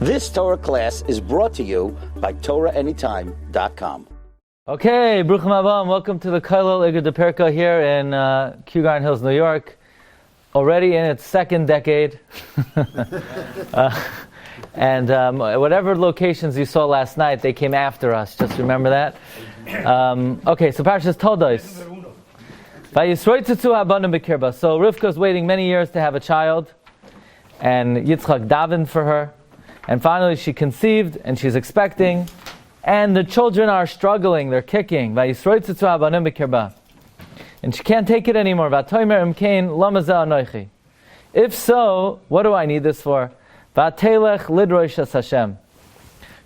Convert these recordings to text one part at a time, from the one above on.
This Torah class is brought to you by TorahAnytime.com. Okay, Bruchim Abam, welcome to the Kollel Igud de Perka here in Kew Garden Hills, New York. Already in its second decade. And whatever locations you saw last night, they came after us. Just remember that. Okay, so Parshas Toldos. So Rivka's waiting many years to have a child, and Yitzchak davened for her, and finally she conceived, and she's expecting, and the children are struggling, they're kicking. And she can't take it anymore. If so, what do I need this for?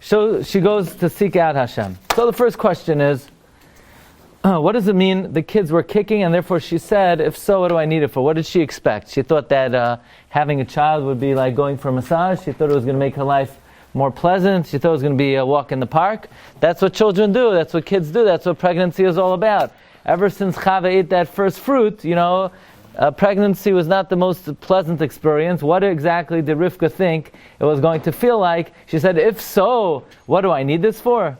So she goes to seek out Hashem. So the first question is, what does it mean the kids were kicking, and therefore she said, if so, what do I need it for? What did she expect? She thought that having a child would be like going for a massage. She thought it was going to make her life more pleasant. She thought it was going to be a walk in the park. That's what children do. That's what kids do. That's what pregnancy is all about. Ever since Chava ate that first fruit, pregnancy was not the most pleasant experience. What exactly did Rivka think it was going to feel like? She said, if so, what do I need this for?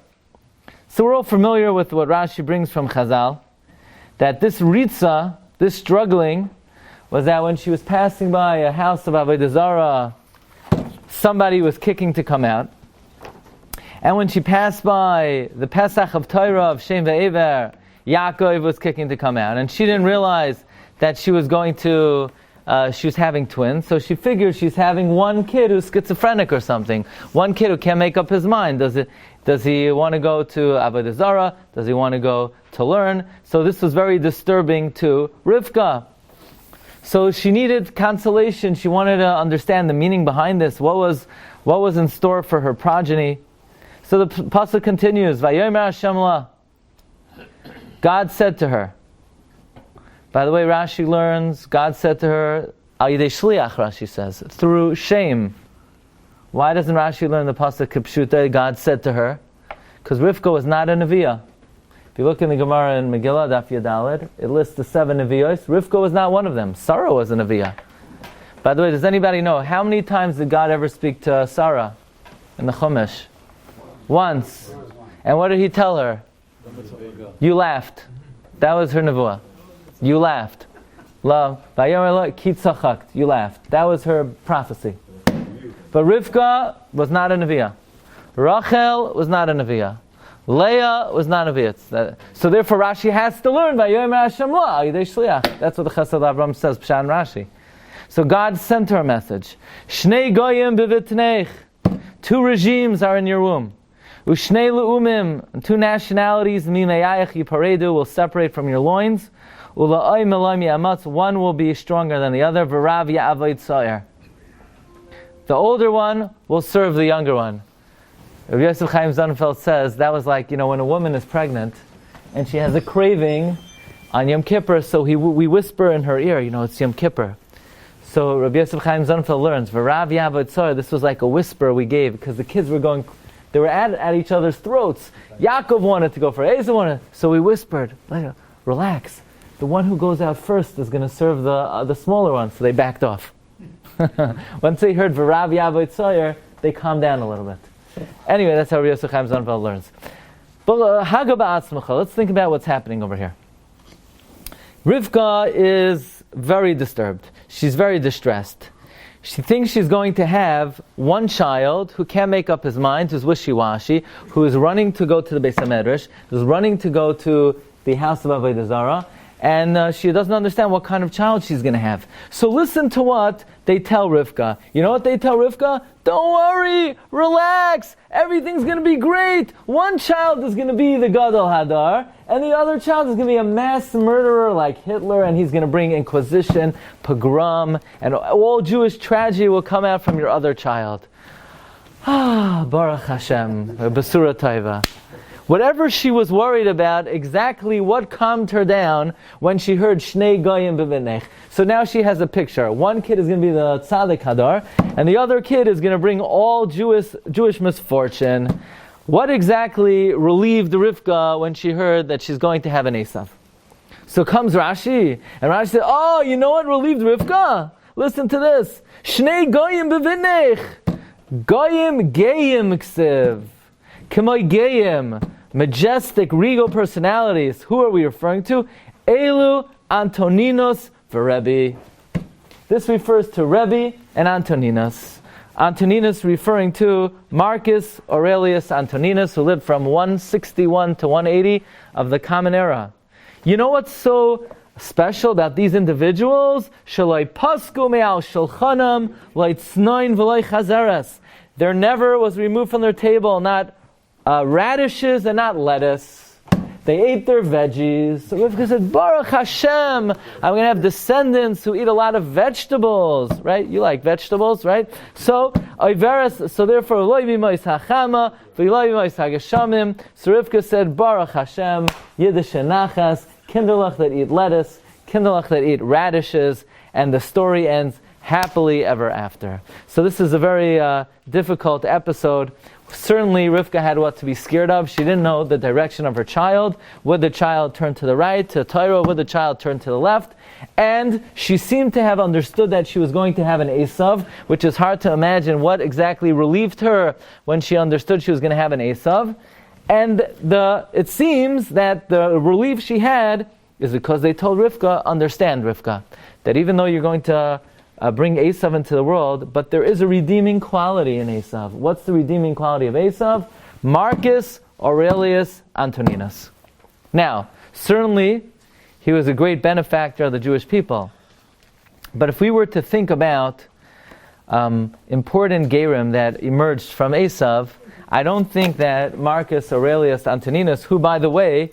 So we're all familiar with what Rashi brings from Chazal, that this ritza, this struggling, was that when she was passing by a house of Avodah Zarah, somebody was kicking to come out. And when she passed by the Pesach of Torah of Shem Ve'ever, Yaakov was kicking to come out. And she didn't realize that she was she was having twins, so she figured she's having one kid who's schizophrenic or something. One kid who can't make up his mind. Does he want to go to Avodah Zarah? Does he want to go to learn? So this was very disturbing to Rivka. So she needed consolation. She wanted to understand the meaning behind this. What was in store for her progeny? So the pasuk continues, Vayomer Hashem la. God said to her. By the way, Rashi learns, God said to her, Al Yidei Shliach, Rashi says, through shame. Why doesn't Rashi learn the pasuk Kipshuta, God said to her? Because Rivka was not a Neviah. If you look in the Gemara in Megillah, Daf Yadalid, it lists the 7 Nevios. Rivka was not one of them. Sarah was a Neviah. By the way, does anybody know, how many times did God ever speak to Sarah in the Chumash? Once. And what did he tell her? You laughed. That was her Nevuah. You laughed. You laughed. That was her prophecy. But Rivka was not a Neviah. Rachel was not a Neviah. Leah was not a Neviah. So therefore Rashi has to learn by Yomer Hashem la, Yidei Shliach. That's what the Chesed Avram says, Pshan Rashi. So God sent her a message. Shnei goyim b'vitneich. 2 regimes are in your womb. Ushnei le'umim. 2 nationalities, mimeyayach yiparedu, will separate from your loins. One will be stronger than the other. The older one will serve the younger one. Rabbi Yosef Chaim Sonnenfeld says that was like, when a woman is pregnant and she has a craving on Yom Kippur, so we whisper in her ear, it's Yom Kippur. So Rabbi Yosef Chaim Sonnenfeld learns, this was like a whisper we gave because the kids they were at each other's throats. Yaakov wanted to go for it, Esau wanted, so we whispered, relax. The one who goes out first is going to serve the smaller one, so they backed off. Once they heard V'rav Yavot Tzoyer, they calmed down a little bit. Anyway, that's how Rabbi Yosef Chaim Sonnenfeld learns. But let's think about what's happening over here. Rivka is very disturbed. She's very distressed. She thinks she's going to have one child who can't make up his mind, who's wishy-washy, who is running to go to the Beis HaMedrash, who's running to go to the house of Avodah Zarah, and she doesn't understand what kind of child she's going to have. So listen to what they tell Rivka. You know what they tell Rivka? Don't worry, relax, everything's going to be great. One child is going to be the Gadol Hadar, and the other child is going to be a mass murderer like Hitler, and he's going to bring inquisition, pogrom, and all Jewish tragedy will come out from your other child. Baruch Hashem, Basura Taiva. Whatever she was worried about, exactly what calmed her down when she heard Shnei Goyim B'Vinech. So now she has a picture. One kid is going to be the Tzaddik Hadar, and the other kid is going to bring all Jewish misfortune. What exactly relieved Rivka when she heard that she's going to have an Esav? So comes Rashi, and Rashi said, oh, you know what relieved Rivka? Listen to this. Shnei Goyim B'Vinech. Goyim Geyim Ksiv. K'moy Geyim. Majestic, regal personalities. Who are we referring to? Elu Antoninus Rebbe. This refers to Rebbe and Antoninus. Antoninus referring to Marcus Aurelius Antoninus, who lived from 161 to 180 of the Common Era. You know what's so special about these individuals? Shaloi pasku me'al shulchanam leitznoin v'loi chazeres. There never was removed from their table not radishes and not lettuce. They ate their veggies. So Rivka said, Baruch Hashem, I'm going to have descendants who eat a lot of vegetables, right? You like vegetables, right? So, therefore, Loi b'mois hachama, v'loi b'mois hageshamim. So Rivka said, Baruch Hashem, Yiddish nachas, kinderlach that eat lettuce, kinderlach that eat radishes, and the story ends happily ever after. So this is a very difficult episode. Certainly Rivka had what to be scared of. She didn't know the direction of her child. Would the child turn to the right, to Torah? Would the child turn to the left? And she seemed to have understood that she was going to have an Esav, which is hard to imagine what exactly relieved her when she understood she was going to have an Esav. And it seems that the relief she had is because they told Rivka, understand Rivka, that even though you're going to bring Esav into the world, but there is a redeeming quality in Esav. What's the redeeming quality of Esav? Marcus Aurelius Antoninus. Now, certainly, he was a great benefactor of the Jewish people. But if we were to think about important Gerim that emerged from Esav, I don't think that Marcus Aurelius Antoninus, who, by the way,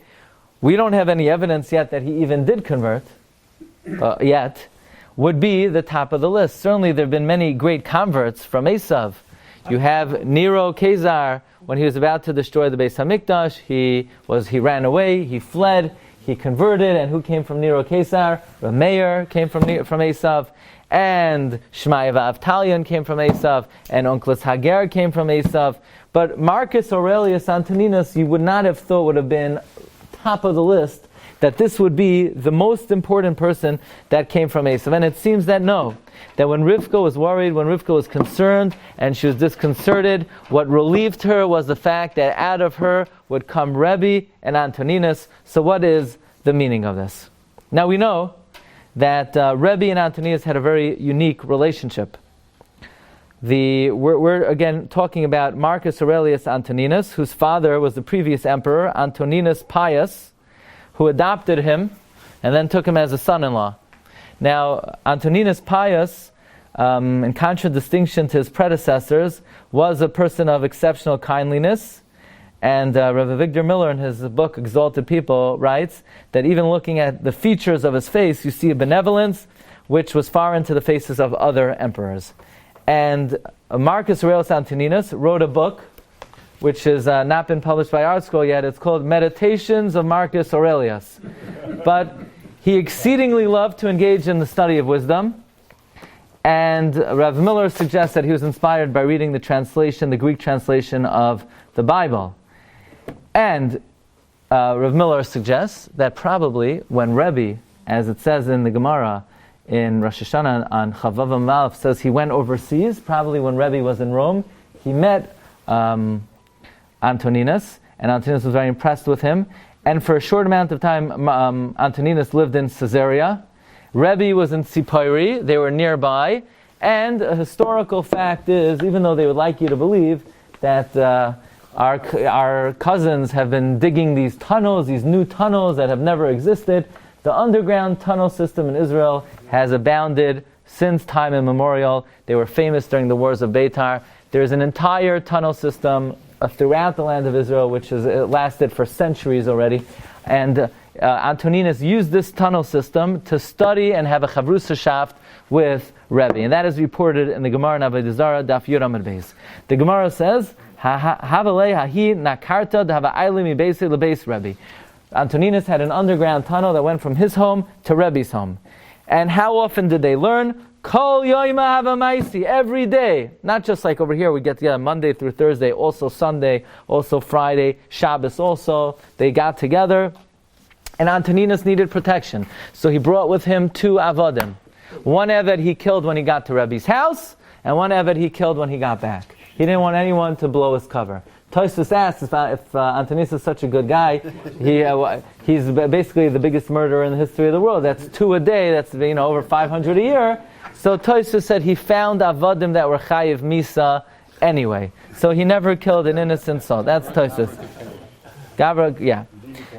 we don't have any evidence yet that he even did convert, yet, would be the top of the list. Certainly there have been many great converts from Esav. You have Nero Caesar, when he was about to destroy the Beis HaMikdash, he ran away, he fled, he converted, and who came from Nero Caesar? Meir came from Esav, and Shmaya Avtalion came from Esav, and Onkelos Hager came from Esav. But Marcus Aurelius Antoninus, you would not have thought would have been top of the list, that this would be the most important person that came from Esav. And it seems that no. That when Rivka was worried, when Rivka was concerned, and she was disconcerted, what relieved her was the fact that out of her would come Rebbe and Antoninus. So what is the meaning of this? Now we know that Rebbe and Antoninus had a very unique relationship. We're again talking about Marcus Aurelius Antoninus, whose father was the previous emperor, Antoninus Pius, who adopted him and then took him as a son-in-law. Now, Antoninus Pius, in contradistinction to his predecessors, was a person of exceptional kindliness. And Rabbi Victor Miller, in his book Exalted People, writes that even looking at the features of his face, you see a benevolence which was far into the faces of other emperors. And Marcus Aurelius Antoninus wrote a book which has not been published by Art Scroll yet. It's called Meditations of Marcus Aurelius. But he exceedingly loved to engage in the study of wisdom. And Rav Miller suggests that he was inspired by reading the Greek translation of the Bible. And Rav Miller suggests that probably when Rebbe, as it says in the Gemara, in Rosh Hashanah on Chavav Amalef, says he went overseas, probably when Rebbe was in Rome, he met Antoninus, and Antoninus was very impressed with him. And for a short amount of time, Antoninus lived in Caesarea. Rebbe was in Sipori, they were nearby. And a historical fact is, even though they would like you to believe that our cousins have been digging these tunnels, these new tunnels that have never existed, the underground tunnel system in Israel has abounded since time immemorial. They were famous during the wars of Beitar. There's an entire tunnel system throughout the land of Israel, which has lasted for centuries already. And Antoninus used this tunnel system to study and have a chavrusashaft with Rebbe. And that is reported in the Gemara in Avodah Zarah, Daf Yud Amud Beis. The Gemara says, Havalei hahi nakarta d'hava ailimi beisi lebeis Rebbe. Antoninus had an underground tunnel that went from his home to Rebbe's home. And how often did they learn? Kol yoyma hava maisi, every day. Not just like over here, we get together Monday through Thursday, also Sunday, also Friday, Shabbos also. They got together. And Antoninus needed protection. So he brought with him 2 avodim. One eved he killed when he got to Rebbe's house, and one eved he killed when he got back. He didn't want anyone to blow his cover. Toldos asks if Antoninus is such a good guy, he's basically the biggest murderer in the history of the world. That's 2 a day, that's over 500 a year. So Toldos said he found avodim that were chayiv misa anyway. So he never killed an innocent soul. That's Toldos. Gabra, yeah.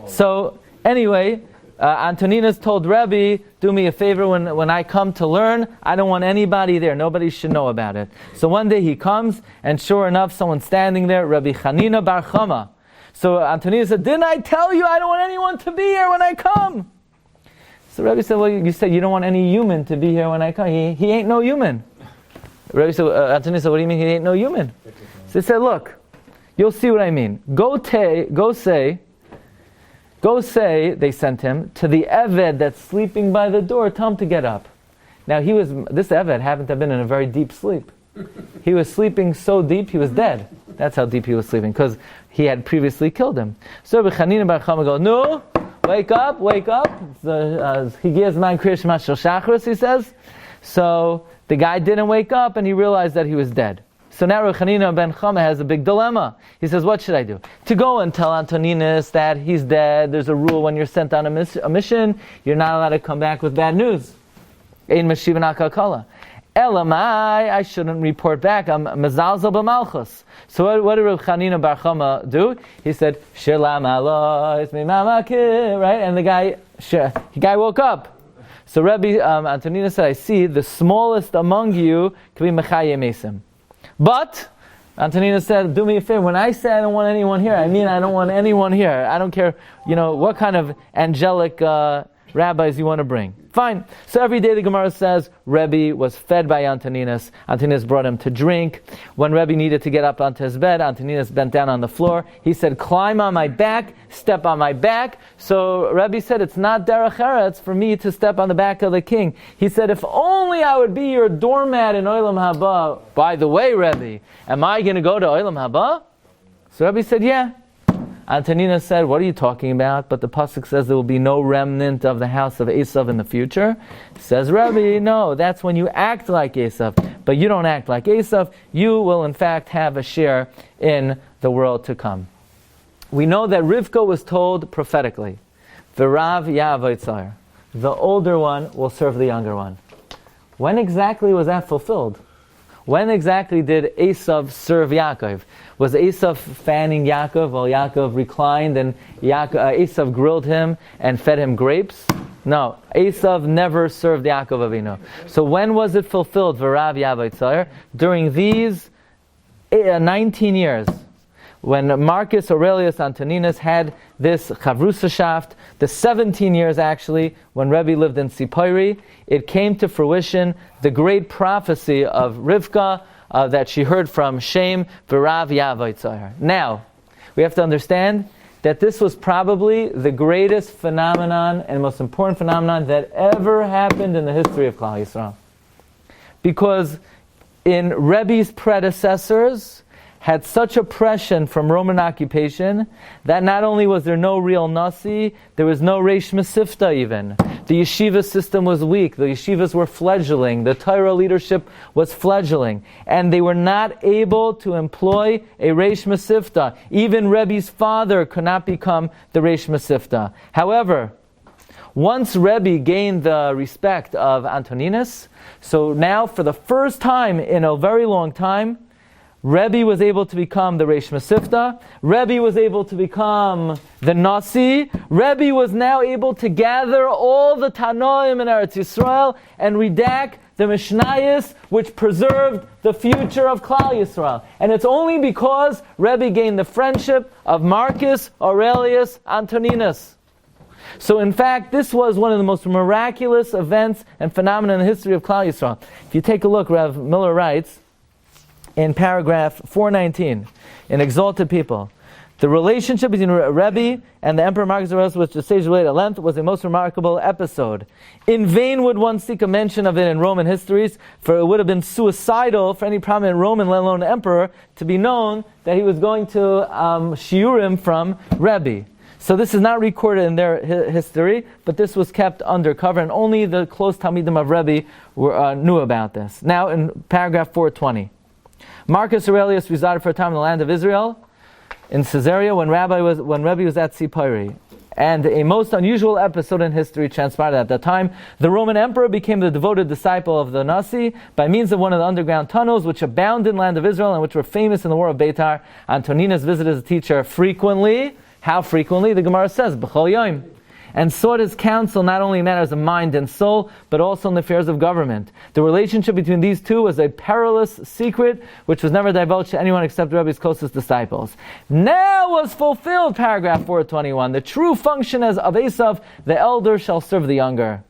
So anyway, Antoninus told Rebbe, do me a favor when I come to learn, I don't want anybody there. Nobody should know about it. So one day he comes, and sure enough, someone's standing there, Rabbi Chanina Bar Chama. So Antoninus said, didn't I tell you I don't want anyone to be here when I come? So Rebbe said, well, you said you don't want any human to be here when I come. He ain't no human. Rebbe said, Antoninus said, what do you mean he ain't no human? So he said, look, you'll see what I mean. Go say, they sent him, to the Eved that's sleeping by the door, tell him to get up. Now this Eved happened to have been in a very deep sleep. He was sleeping so deep, he was dead. That's how deep he was sleeping, because he had previously killed him. So Rabbi Chanina Bar Chama goes, no, wake up. He gives man Kriyash Mashal Shachris, he says. So the guy didn't wake up, and he realized that he was dead. So now Rabbi Chanina ben Chama has a big dilemma. He says, what should I do? To go and tell Antoninus that he's dead. There's a rule when you're sent on a mission, you're not allowed to come back with bad news. Ein Mashiv Nakakala. Elamai, I shouldn't report back. I'm mezalzel b'malchus. So what did Rabbi Chanina bar Chama do? He said, Shilam alois mimamakir, right? And the guy woke up. So Rabbi Antoninus said, I see the smallest among you can be mechayeh mesim. But Antoninus said, do me a favor, when I say I don't want anyone here, I mean I don't want anyone here. I don't care, what kind of angelic rabbis you want to bring. Fine. So every day the Gemara says, Rebbe was fed by Antoninus. Antoninus brought him to drink. When Rebbe needed to get up onto his bed, Antoninus bent down on the floor. He said, climb on my back, step on my back. So Rebbe said, it's not derech eretz for me to step on the back of the king. He said, if only I would be your doormat in Olam Haba. By the way, Rebbe, am I going to go to Olam Haba? So Rebbe said, yeah. Antoninus said, what are you talking about? But the pasuk says there will be no remnant of the house of Esav in the future. Says Rabbi, no, that's when you act like Esav. But you don't act like Esav. You will in fact have a share in the world to come. We know that Rivka was told prophetically, V'rav ya'avotzar, the older one will serve the younger one. When exactly was that fulfilled? When exactly did Esav serve Yaakov? Was Esav fanning Yaakov while Yaakov reclined and Esav grilled him and fed him grapes? No, Esav never served Yaakov Avinu. So when was it fulfilled? V'rav ya'avotzar, during these 19 years, when Marcus Aurelius Antoninus had this Chavrusashaft, the 17 years actually, when Rebbe lived in Sipori, it came to fruition, the great prophecy of Rivka that she heard from Shem, V'rav ya'avotzar. Now, we have to understand that this was probably the greatest phenomenon and most important phenomenon that ever happened in the history of Klal Yisrael. Because in Rebbe's predecessors, had such oppression from Roman occupation that not only was there no real Nasi, there was no Reish Mesifta even. The yeshiva system was weak. The yeshivas were fledgling. The Torah leadership was fledgling. And they were not able to employ a Reish Mesifta. Even Rebbe's father could not become the Reish Mesifta. However, once Rebbe gained the respect of Antoninus, so now for the first time in a very long time, Rebbe was able to become the Reish Mesifta. Rebbe was able to become the Nasi. Rebbe was now able to gather all the Tanoim in Eretz Yisrael and redact the Mishnayos, which preserved the future of Klal Yisrael. And it's only because Rebbe gained the friendship of Marcus Aurelius Antoninus. So in fact, this was one of the most miraculous events and phenomena in the history of Klal Yisrael. If you take a look, Rav Miller writes, in paragraph 419, in Exalted People, the relationship between Rebbe and the Emperor Marcus Aurelius, which the sage related at length, was a most remarkable episode. In vain would one seek a mention of it in Roman histories, for it would have been suicidal for any prominent Roman, let alone emperor, to be known that he was going to Shiurim from Rebbe. So this is not recorded in their history, but this was kept undercover, and only the close Talmidim of Rebbe knew about this. Now in paragraph 420, Marcus Aurelius resided for a time in the land of Israel, in Caesarea, when Rebbe was at Sipari. And a most unusual episode in history transpired at that time. The Roman emperor became the devoted disciple of the Nasi by means of one of the underground tunnels which abound in the land of Israel and which were famous in the war of Beitar. Antoninus visited his teacher frequently. How frequently? The Gemara says, B'chol Yom. And sought his counsel not only in matters of mind and soul, but also in the affairs of government. The relationship between these two was a perilous secret, which was never divulged to anyone except Rebbe's closest disciples. Now was fulfilled, paragraph 421. The true function as of Esav, the elder shall serve the younger.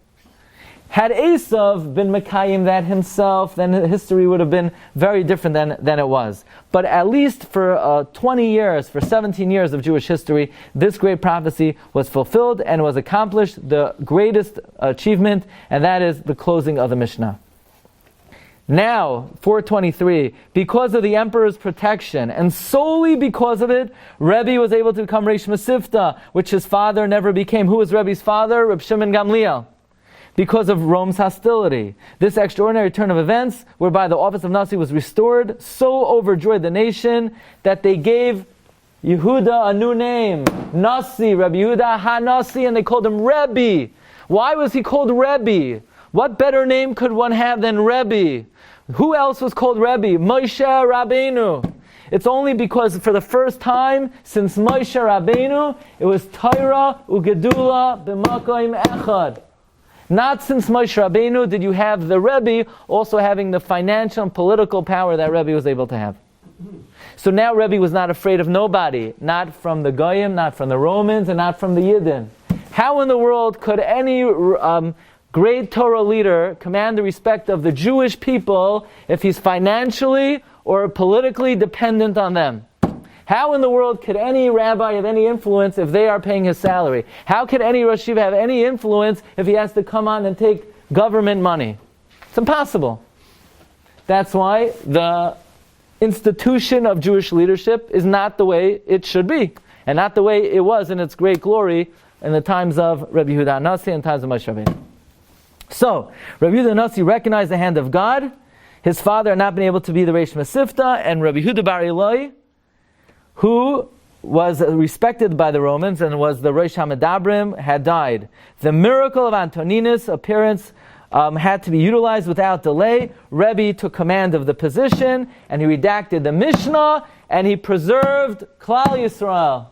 Had Esav been Mekayim that himself, then history would have been very different than it was. But at least for 20 years, for 17 years of Jewish history, this great prophecy was fulfilled and was accomplished, the greatest achievement, and that is the closing of the Mishnah. Now, 423, because of the emperor's protection, and solely because of it, Rebbe was able to become Reish Masifta, which his father never became. Who was Rebbe's father? Reb Shimon Gamliel. Because of Rome's hostility. This extraordinary turn of events, whereby the office of Nasi was restored, so overjoyed the nation that they gave Yehuda a new name. Nasi, Rabbi Yehuda ha-Nasi, and they called him Rebbe. Why was he called Rebbe? What better name could one have than Rebbe? Who else was called Rebbe? Moshe Rabbeinu. It's only because for the first time since Moshe Rabbeinu, it was Torah u'Gedula b'makom echad. Not since Moshe Rabbeinu did you have the Rebbe also having the financial and political power that Rebbe was able to have. So now Rebbe was not afraid of nobody, not from the Goyim, not from the Romans, and not from the Yidden. How in the world could any great Torah leader command the respect of the Jewish people if he's financially or politically dependent on them? How in the world could any rabbi have any influence if they are paying his salary? How could any Rosh Yeshiva have any influence if he has to come on and take government money? It's impossible. That's why the institution of Jewish leadership is not the way it should be, and not the way it was in its great glory in the times of Rabbi Yehuda Nasi and times of Moshe Rabbeinu. So, Rabbi Yehuda Nasi recognized the hand of God. His father had not been able to be the Reish Masifta, and Rabbi Yehuda Bar Eloi, who was respected by the Romans and was the Rosh HaMedabrim, had died. The miracle of Antoninus' appearance had to be utilized without delay. Rebbe took command of the position, and he redacted the Mishnah, and he preserved Klal Yisrael.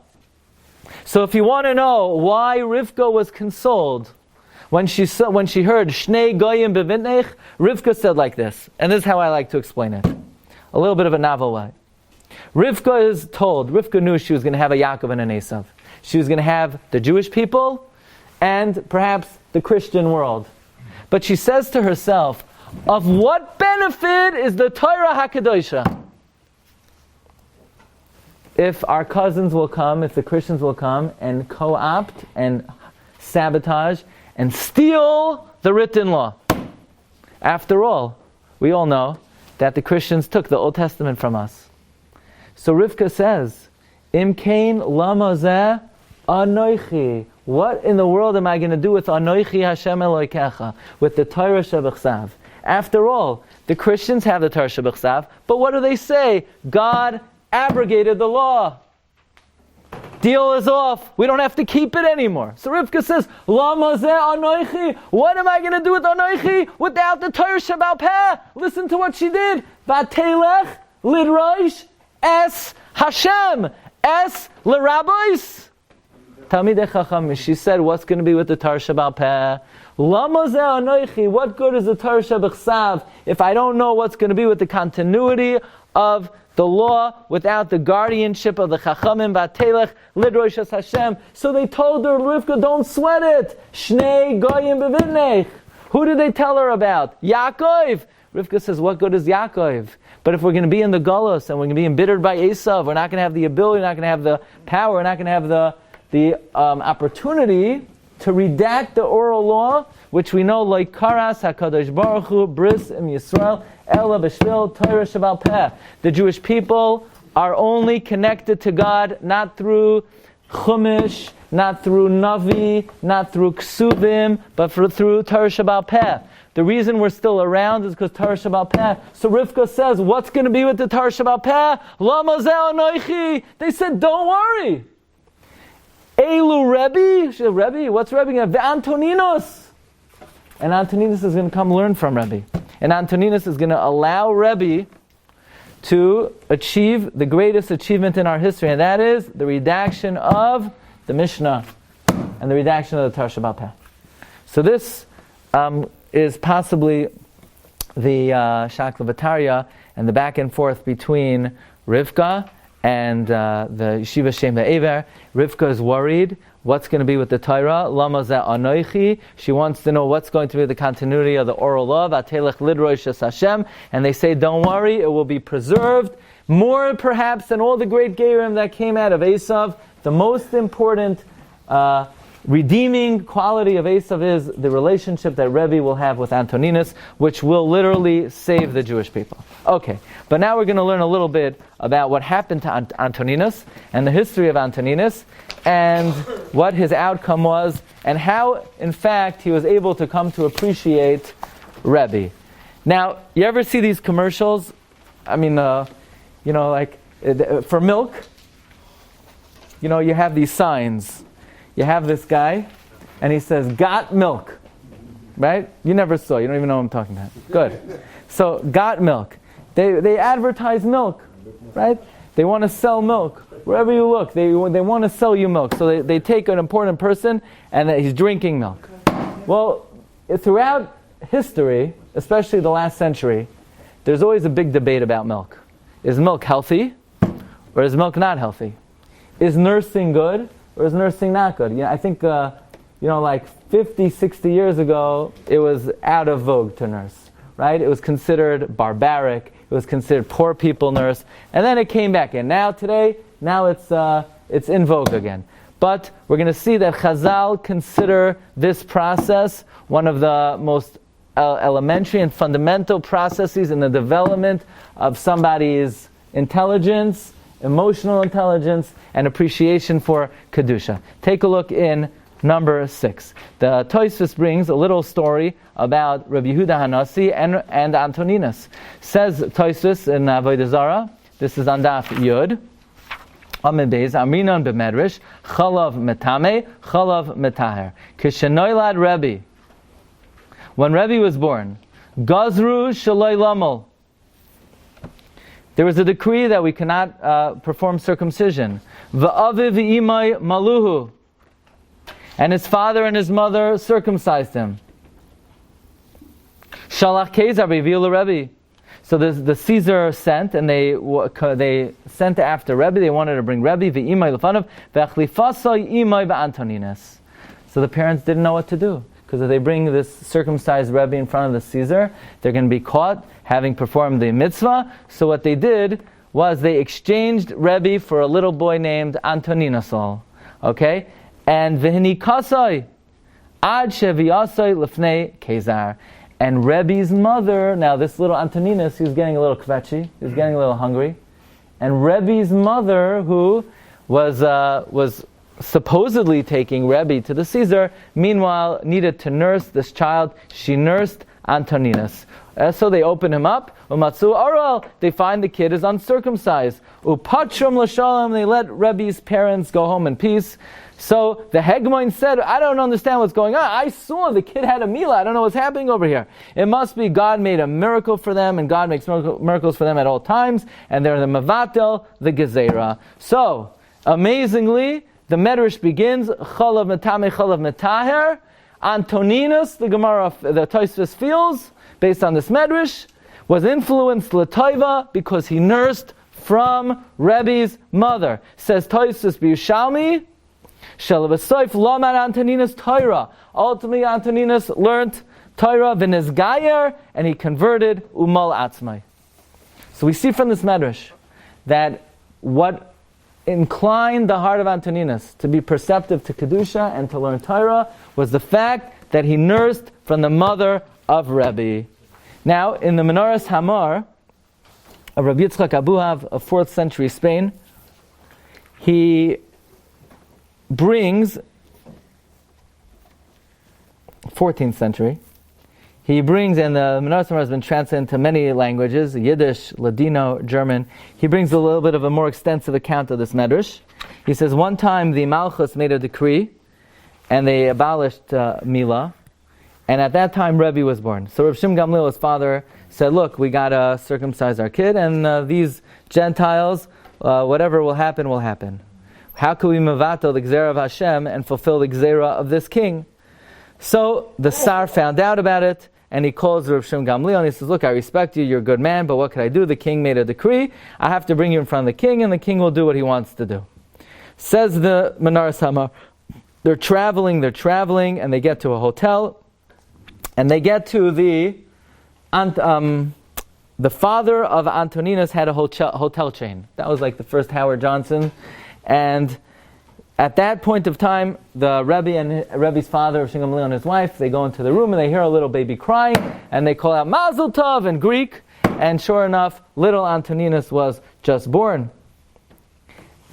So if you want to know why Rivka was consoled when she heard Shnei Goyim Bevintnech, Rivka said like this, and this is how I like to explain it. A little bit of a novel way. Rivka knew she was going to have a Yaakov and an Esav. She was going to have the Jewish people and perhaps the Christian world. But she says to herself, of what benefit is the Torah HaKadosha? If our cousins will come, if the Christians will come and co-opt and sabotage and steal the written law. After all, we all know that the Christians took the Old Testament from us. So Rivka says, Im kain lama zeh anoichi. What in the world am I going to do with anoichi Hashem Elokecha, with the Torah Shebechsav? After all, the Christians have the Torah Shebechsav, but what do they say? God abrogated the law. Deal is off. We don't have to keep it anymore. So Rivka says, Lama zeh anoichi. What am I going to do with anoichi without the Torah Shebal Peh? Listen to what she did. Vatelech lidrosh es Hashem es l'rabbis. Talmidei Chacham. She said, what's going to be with the Torah Shebal Peh? Lama zeh anoichi. What good is the Torah Shebechsav if I don't know what's going to be with the continuity of the law without the guardianship of the Chachamim? Vatelech lidrosh es Hashem. So they told her, Rivka, don't sweat it. Shnei goyim bevintnech. Who did they tell her about? Yaakov. Rivka says, what good is Yaakov? But if we're going to be in the Golos and we're going to be embittered by Esav, we're not going to have the ability, we're not going to have the power, we're not going to have the opportunity to redact the oral law, which we know like Karas HaKadosh Baruch Hu Bris Im Yisrael Ela B'Shvil Torah Shebal Peh. The Jewish people are only connected to God not through Chumash, not through Navi, not through Ksuvim, but through Torah Shabbat Peh. The reason we're still around is because Torah Shabbat Peh. So Rivka says, what's going to be with the Torah Shabbat Peh? Lama zeh anoichi. They said, don't worry. Elu Rebbe. She said, Rebbe, what's Rebbe going to do? Antoninus. And Antoninus is going to come learn from Rebbe. And Antoninus is going to allow Rebbe to achieve the greatest achievement in our history, and that is the redaction of the Mishnah and the redaction of the Torah Shabbat Peh. So this is possibly the Shakla Bataria and the back and forth between Rivka and the Yeshiva Shem Ve'ever. Rivka is worried. What's going to be with the Torah? Lama zeh anoichi. She wants to know what's going to be the continuity of the oral law. Vatelech lidrosh es Hashem. And they say, don't worry, it will be preserved. More perhaps than all the great Gerim that came out of Esav. The most important redeeming quality of Esav is the relationship that Rebbe will have with Antoninus, which will literally save the Jewish people. Okay, but now we're going to learn a little bit about what happened to Antoninus and the history of Antoninus and what his outcome was and how, in fact, he was able to come to appreciate Rebbe. Now, you ever see these commercials? I mean, like for milk, you have these signs. You have this guy, and he says, got milk. Right? You never saw. You don't even know what I'm talking about. Good. So, got milk. They advertise milk. Right? They want to sell milk. Wherever you look, they want to sell you milk. So they take an important person, and he's drinking milk. Well, throughout history, especially the last century, there's always a big debate about milk. Is milk healthy, or is milk not healthy? Is nursing good, or is nursing not good? I think, like 50, 60 years ago, it was out of vogue to nurse, right? It was considered barbaric. It was considered poor people nurse. And then it came back in. Now it's in vogue again. But we're going to see that Chazal consider this process one of the most elementary and fundamental processes in the development of somebody's intelligence, emotional intelligence, and appreciation for Kedusha. Take a look in number 6. The Tosfos brings a little story about Rabbi Yehuda Hanasi and Antoninus. Says Tosfos in Avodah Zarah, this is on Daf Yud, Amid Beis, Amrinon b'Medrash, Chalav metame, Chalav metaher. Kishenoilad Rebbe. When Rebbe was born, Gazru shaloi lamol. There was a decree that we cannot perform circumcision. V'aviv v'imai maluhu. And his father and his mother circumcised him. Shalach Kezar revealed Rebbe. So the Caesar sent, and they sent after Rebbe. They wanted to bring Rebbe v'imai lefanav v'achlifasai imai v'Antoninus. So the parents didn't know what to do, because if they bring this circumcised Rebbe in front of the Caesar, they're going to be caught having performed the mitzvah. So what they did was they exchanged Rebbe for a little boy named Antoninus. Okay? And v'hini kasai ad sheviyasai lefnei Kezar. And Rebbe's mother, now this little Antoninus, he was getting a little kvetchy, he was getting a little hungry. And Rebbe's mother, who was supposedly taking Rebbe to the Caesar, meanwhile needed to nurse this child. She nursed Antoninus. So they open him up. Umatsu aral, they find the kid is uncircumcised. Upatrum l'shalom, they let Rebbe's parents go home in peace. So the Hegmoin said, I don't understand what's going on. I saw the kid had a milah. I don't know what's happening over here. It must be God made a miracle for them, and God makes miracles for them at all times, and they're the Mavatel, the Gezerah. So, amazingly, the Medrash begins, Chalav metame, Chalav metaher. Antoninus, the Gemara, the Tosfos feels, based on this Medrash, was influenced l'toiva because he nursed from Rebbe's mother. Says Tosfos B'Yushalmi, Shalav Laman Antoninus Torah. Ultimately, Antoninus learnt Torah v'nizgayer, and he converted umal atzmai. So we see from this Medrash that what inclined the heart of Antoninus to be perceptive to Kedusha and to learn Torah was the fact that he nursed from the mother of Rebbe. Now, in the Menorahs Hamar of Rabbi Yitzchak Abuhav of 4th century Spain, he brings, 14th century, he brings, and the Menorah has been translated into many languages, Yiddish, Ladino, German. He brings a little bit of a more extensive account of this medrash. He says, one time the Malchus made a decree, and they abolished Milah, and at that time Rebbe was born. So Reb Shimon Gamliel, his father, said, look, we got to circumcise our kid, and these Gentiles, whatever will happen, will happen. How can we mevatel the Gzera of Hashem and fulfill the Gzera of this king? So the Sar found out about it, and he calls Reb Shimon Gamliel, and he says, look, I respect you, you're a good man, but what could I do? The king made a decree, I have to bring you in front of the king, and the king will do what he wants to do. Says the Menorah Samar, they're traveling, and they get to a hotel, and they get to the father of Antoninus had a hotel chain. That was like the first Howard Johnson, and at that point of time, the Rebbe and Rebbe's father, Shimon Gamliel, and his wife, they go into the room and they hear a little baby crying, and they call out Mazel Tov in Greek, and sure enough, little Antoninus was just born.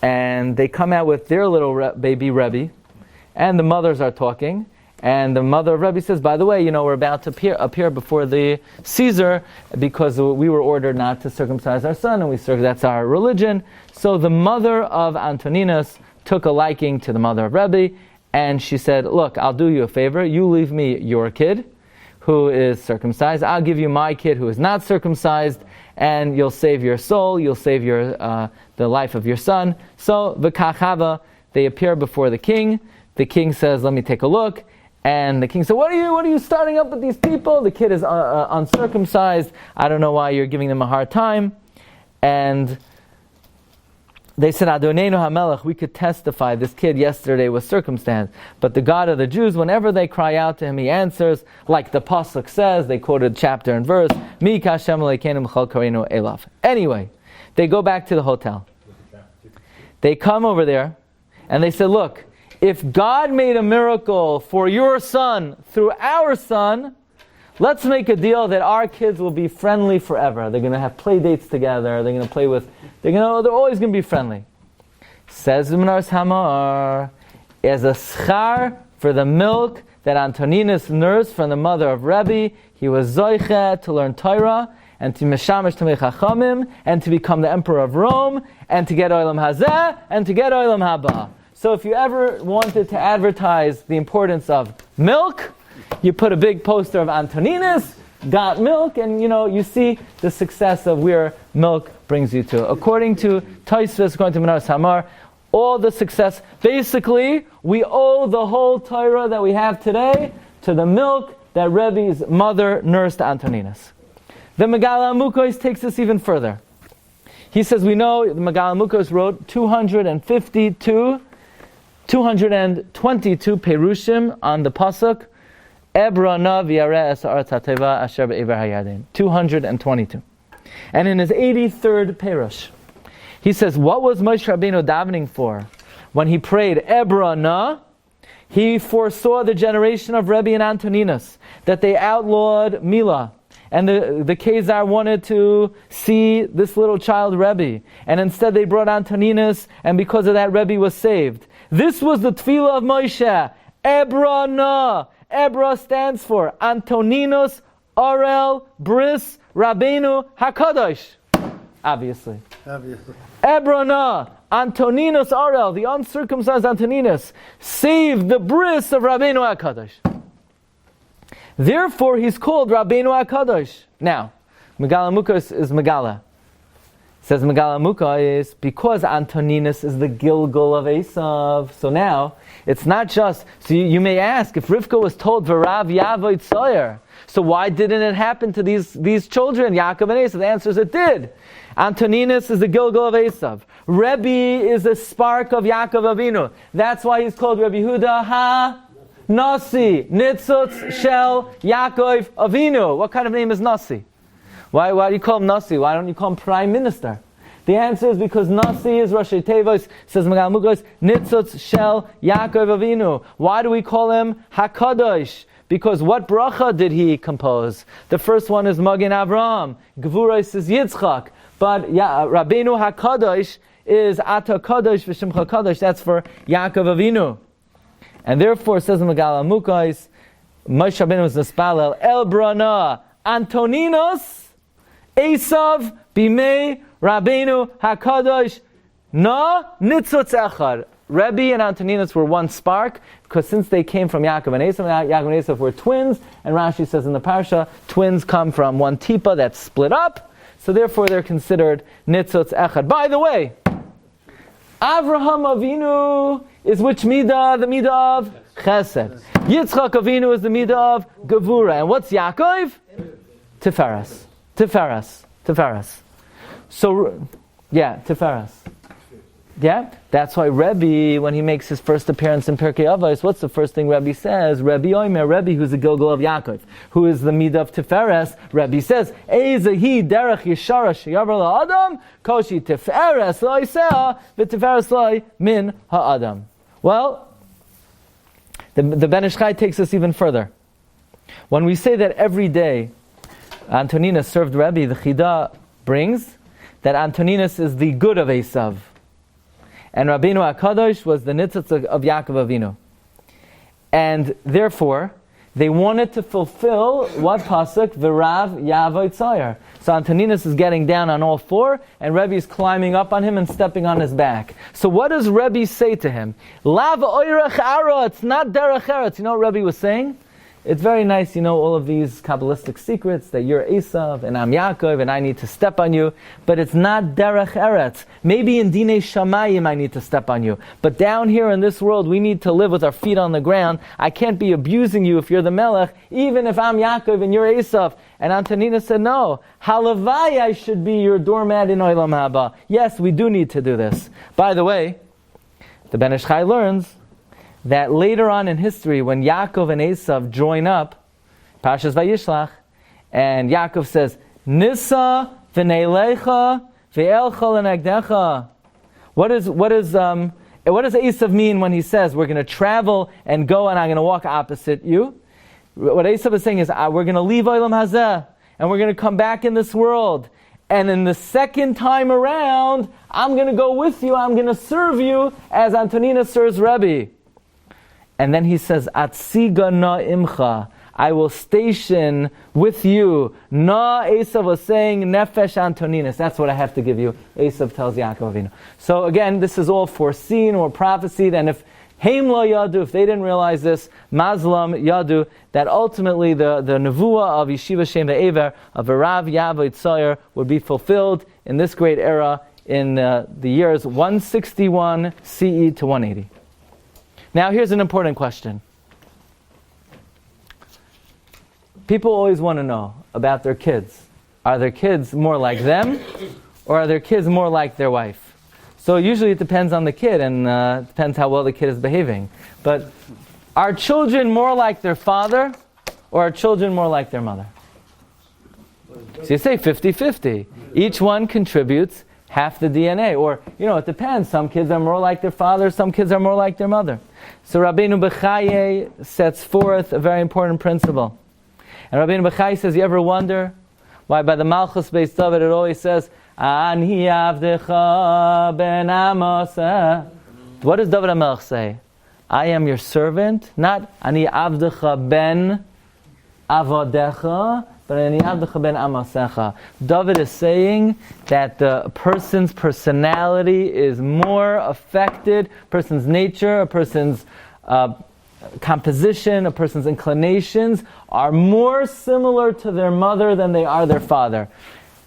And they come out with their little baby Rebbe, and the mothers are talking, and the mother of Rebbe says, by the way, we're about to appear before the Caesar because we were ordered not to circumcise our son, and that's our religion. So the mother of Antoninus took a liking to the mother of Rebbe, and she said, look, I'll do you a favor. You leave me your kid, who is circumcised. I'll give you my kid, who is not circumcised, and you'll save your soul, you'll save the life of your son. So, v'kachava, they appear before the king. The king says, let me take a look. And the king said, what are you starting up with these people? The kid is uncircumcised. I don't know why you're giving them a hard time. And they said, Adonenu HaMelech, we could testify this kid yesterday was circumcised. But the God of the Jews, whenever they cry out to him, he answers, like the Pasuk says, they quoted chapter and verse, Mi kashem leikeinu b'chol kareinu elav. Anyway, they go back to the hotel. They come over there, and they said, look, if God made a miracle for your son through our son, let's make a deal that our kids will be friendly forever. They're going to have play dates together. They're going to play with. They're always going to be friendly. Says the Menorah Hamar, as a schar for the milk that Antoninus nursed from the mother of Rebbe, he was zoiche to learn Torah and to meshamish tamei chachamim and to become the emperor of Rome and to get olam hazeh and to get olam haba. So if you ever wanted to advertise the importance of milk, you put a big poster of Antoninus, got milk, and you see the success of where milk brings you to. According to Tosfos, according to Menorah Hamar, all the success, basically, we owe the whole Torah that we have today to the milk that Rebbe's mother nursed Antoninus. The Megala Amukos takes this even further. He says, we know the Megala Amukos wrote 222 Perushim on the Pasuk, 222. And in his 83rd Perush, he says, what was Moshe Rabbeinu davening for? When he prayed, Ebrana, he foresaw the generation of Rebbe and Antoninus, that they outlawed Milah. And the Khazar wanted to see this little child Rebbe. And instead they brought Antoninus, and because of that Rebbe was saved. This was the tefillah of Moshe. Ebrana. Ebra stands for Antoninus, Orel, Bris, Rabbeinu, HaKadosh. Obviously. Ebrana, Antoninus, Orel, the uncircumcised Antoninus, saved the Bris of Rabbeinu HaKadosh. Therefore, he's called Rabbeinu HaKadosh. Now, Megala Mukos is Megala. Says Megala Mukos, because Antoninus is the Gilgal of Esav. So now, it's not just, so you may ask, if Rivka was told, V'rav Yavoy Tzoyer, so why didn't it happen to these children, Yaakov and Esav? The answer is it did. Antoninus is the Gilgal of Esav. Rebbe is a spark of Yaakov Avinu. That's why he's called Rebbe Yehuda Ha-Nasi, Nitzutz Shel Yaakov Avinu. What kind of name is Nasi? Why do you call him Nasi? Why don't you call him Prime Minister? The answer is because Nasi is Rashi Tevos, says Megala Mukos, Nitzutz Shel Yaakov Avinu. Why do we call him HaKadosh? Because what bracha did he compose? The first one is Magen Avraham. Gvuros is Yitzchak. But Rabbeinu HaKadosh is Ata Kadosh v'Shimcha Kadosh. That's for Yaakov Avinu. And therefore, says in Megala Mukais, Moshe Rabbeinu was Nispalel El Brana Antoninus Esav Bimei Rabbeinu Hakadosh Na Nitzutz Echad. Rebbe and Antoninus were one spark, because since they came from Yaakov and Esav, Yaakov and Esav were twins, and Rashi says in the Parsha, twins come from one tipa that's split up, so therefore they're considered Nitzutz Echad. By the way, Avraham Avinu is which midah? The midah of Chesed. Yitzchak Avinu is the midah of Gevura. And what's Yaakov? Tiferes. Tiferes. Tiferes. So, yeah, Tiferes. Yeah? That's why Rebbe, when he makes his first appearance in Pirkei Avos, what's the first thing Rebbe says? Rebbe Omer, Rebbe, who's the Gilgal of Yaakov, who is the midah of Tiferes, Rebbe says, Eizahi derech yeshara sheyavar la'adam, koshi Tiferes lo'isea, v'Tiferes lo'i min ha'adam. Well, the Ben Ish Chai takes us even further. When we say that every day Antoninus served Rebbe, the Chida brings that Antoninus is the good of Esav. And Rabbeinu HaKadosh was the nitzitz of Yaakov Avinu. And therefore, they wanted to fulfill what pasuk? V'rav yavo tzayir. So Antoninus is getting down on all four, and Rebbe is climbing up on him and stepping on his back. So what does Rebbe say to him? Lav oirach aretz, not derech eretz. You know what Rebbe was saying? It's very nice, all of these Kabbalistic secrets that you're Esav and I'm Yaakov and I need to step on you, but it's not derech eretz. Maybe in Dinei Shamayim I need to step on you, but down here in this world we need to live with our feet on the ground. I can't be abusing you if you're the Melech, even if I'm Yaakov and you're Esav. And Antoninus said, no, halavai I should be your doormat in Olam Haba. Yes, we do need to do this. By the way, the Ben Ish Chai learns that later on in history, when Yaakov and Esav join up, Parshas Vayishlach, and Yaakov says, Nisa v'neilecha ve'elcha l'negdecha. What does Esav mean when he says, we're going to travel and go and I'm going to walk opposite you? What Esav is saying is, we're going to leave Olam Hazeh, and we're going to come back in this world. And in the second time around, I'm going to go with you, I'm going to serve you as Antoninus serves Rebbe. And then he says, Atziga na imcha, I will station with you. Na, Esav was saying, Nefesh Antoninus, that's what I have to give you. Esav tells Yaakov Avinu. So again, this is all foreseen or prophesied, and if Heim lo yadu, if they didn't realize this, Mazlam yadu, that ultimately the nevuah of Yeshiva Shem Ve'ever, of V'rav Yavo Tzayir, would be fulfilled in this great era in the years 161 CE to 180. Now here's an important question. People always want to know about their kids. Are their kids more like them, or are their kids more like their wife? So usually it depends on the kid, and depends how well the kid is behaving. But are children more like their father, or are children more like their mother? So you say 50-50. Each one contributes half the DNA. Or, it depends. Some kids are more like their father, some kids are more like their mother. So Rabbeinu Bechaye sets forth a very important principle. And Rabbeinu Bechaye says, you ever wonder why by the Malchus Beis David it always says, Ani avdecha ben amoseh. What does David HaMelech say? I am your servant, not Ani avdecha ben avodecha, but Ani avdecha ben amasecha. David is saying that the person's personality is more affected, person's nature, a person's composition, a person's inclinations are more similar to their mother than they are their father.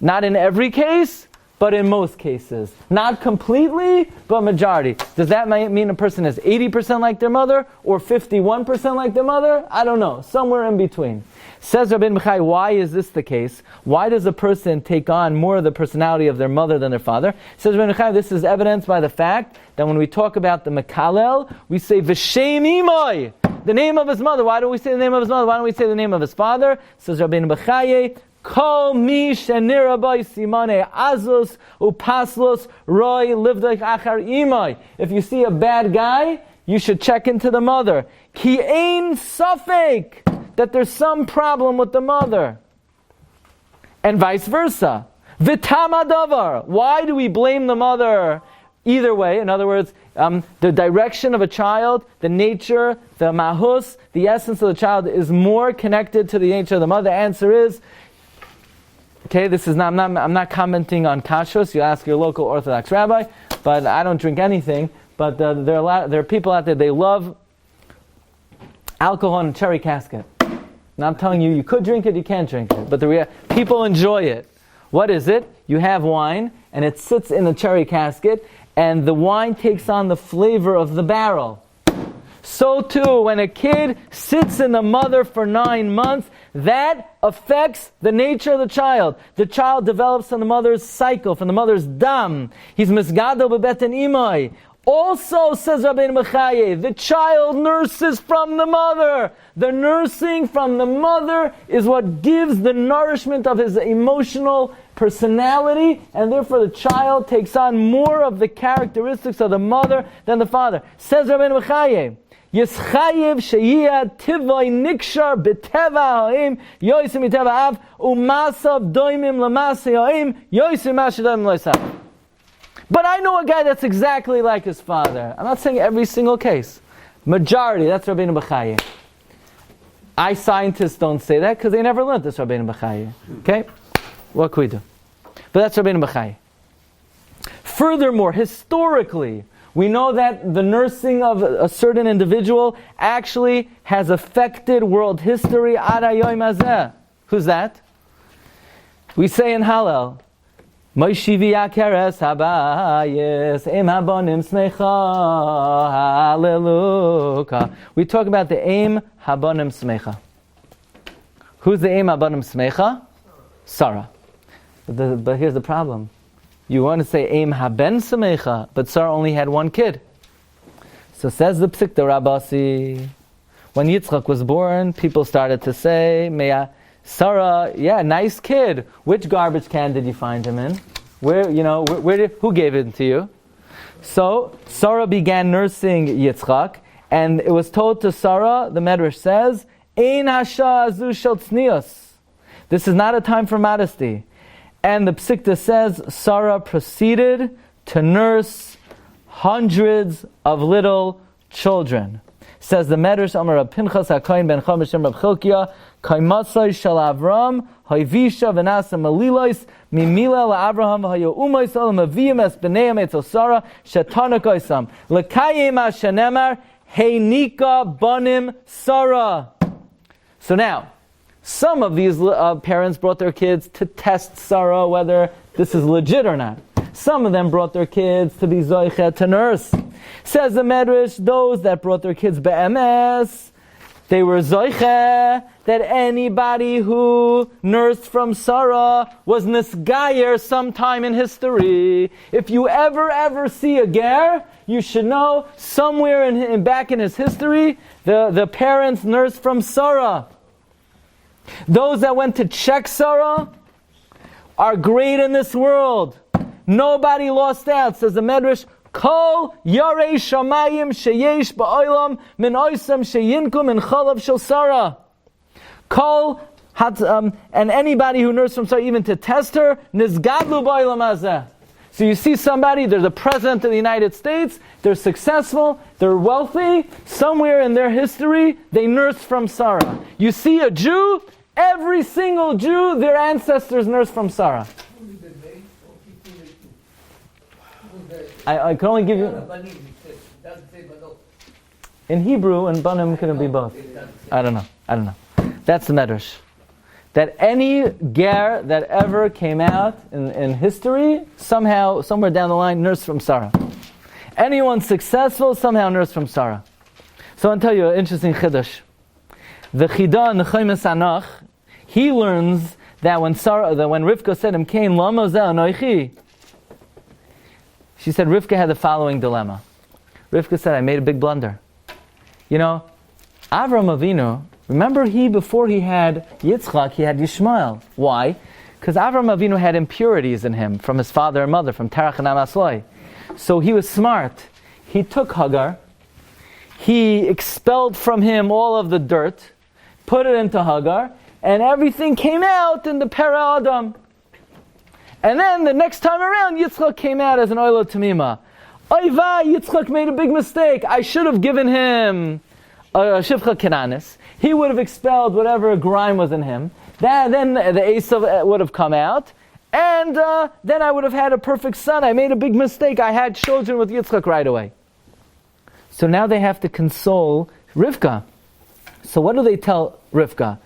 Not in every case, but in most cases. Not completely, but majority. Does that mean a person is 80% like their mother, or 51% like their mother? I don't know. Somewhere in between. Says Rabbeinu Bechaye, why is this the case? Why does a person take on more of the personality of their mother than their father? Says Rabbeinu Bechaye, this is evidenced by the fact that when we talk about the Mekalel, we say V'shem Imoi, the name of his mother. Why don't we say the name of his mother? Why don't we say the name of his father? Says Rabbeinu Bechaye, Kol mi shenira bai simane azus upaslos roy livdach achar imai. If you see a bad guy, you should check into the mother. Ki ein safek, that there's some problem with the mother. And vice versa. V'tam hadavar. Why do we blame the mother Either way, in other words, the direction of a child, the nature, the mahus, the essence of the child is more connected to the nature of the mother. The answer is, okay, this is not, I'm not commenting on kashrus. You ask your local Orthodox rabbi, but I don't drink anything. But there are people out there, they love alcohol in a cherry casket. And I'm telling you, you could drink it, you can't drink it. But people enjoy it. What is it? You have wine, and it sits in a cherry casket, and the wine takes on the flavor of the barrel. So too, when a kid sits in the mother for 9 months, that affects the nature of the child. The child develops from the mother's cycle, from the mother's dam. He's misgadol bebeten imai. Also, says Rabbi Mechaye, the child nurses from the mother. The nursing from the mother is what gives the nourishment of his emotional personality, and therefore the child takes on more of the characteristics of the mother than the father. Says Rabbi Mechaye, Yischayev sheyia tivoi nikshar b'teva ha'im yoisim b'teva av umasav doimim l'masei ha'im yoisim mashadoim l'oisav. But I know a guy that's exactly like his father. I'm not saying every single case. Majority, that's Rabbeinu Bechaye. I scientists don't say that because they never learned this Rabbeinu Bechaye. Okay? What can we do? But that's Rabbeinu Bechaye. Furthermore, historically, we know that the nursing of a certain individual actually has affected world history. Ad hayoim hazeh. Who's that? We say in Hallel, Moishivi Akeres Habayis Eim Habonim Smecha Hallelujah. We talk about the Eim Habonim Smecha. Who's the Eim Habonim Smecha? Sarah. But here's the problem. You want to say Eim Haben Smecha, but Sarah only had one kid. So says the Psikta Rabasi. When Yitzchak was born, people started to say, Sarah, yeah, nice kid. Which garbage can did you find him in? Who gave it to you? So, Sarah began nursing Yitzchak, and it was told to Sarah, the Medrash says, Ein hasha azu shel tznius. This is not a time for modesty. And the Psikta says, Sarah proceeded to nurse hundreds of little children. Says the Medrash, Amar Rab Pinchas HaKohen ben Chamishem Rab Chilkiah, Kaimasai shel Avram, Hayvisha v'nasa malilois, mimila la'Avraham, v'hayo umois olam aviyim es b'neim etzel Sarah, shetanakoisam, l'kayim ha-shenemar, heinika banim Sarah. So now, some of these parents brought their kids to test Sarah, whether this is legit or not. Some of them brought their kids to be zoiche, to nurse. Says the Medrash, those that brought their kids be'emes, they were zoiche, that anybody who nursed from Sarah was nisgayer sometime in history. If you ever see a ger, you should know somewhere back in his history, the parents nursed from Sarah. Those that went to check Sarah are great in this world. Nobody lost out, says the Medrash. Kol yarei shamayim sheyesh ba'olam min oisam sheyinkum min chalav shel Sarah. Kol and anybody who nursed from Sarah, even to test her, nizgadlu ba'olam hazeh. So you see somebody, they're the president of the United States, they're successful, they're wealthy, somewhere in their history, they nursed from Sarah. You see a Jew, every single Jew, their ancestors nursed from Sarah. I can only give you... In Hebrew, and Banim can be both. I don't know. That's the Medrash. That any ger that ever came out in history, somehow, somewhere down the line, nursed from Sarah. Anyone successful, somehow nursed from Sarah. So I'll tell you an interesting chiddush. The Chida in the Chaimas Anach, he learns that when Rivka said him, Cain, Lama zeh anoichi, she said Rivka had the following dilemma. Rivka said, I made a big blunder. Avram Avinu, remember before he had Yitzchak, he had Yishmael. Why? Because Avram Avinu had impurities in him from his father and mother, from Terach and Amasloi. So he was smart. He took Hagar, he expelled from him all of the dirt, put it into Hagar, and everything came out in the Pera Adam. And then the next time around, Yitzchak came out as an Oilo Tamima. Oiva, Yitzchak made a big mistake. I should have given him Shivcha Kenanis. He would have expelled whatever grime was in him. Then the Esav would have come out. And then I would have had a perfect son. I made a big mistake. I had children with Yitzchak right away. So now they have to console Rivka. So what do they tell Rivka?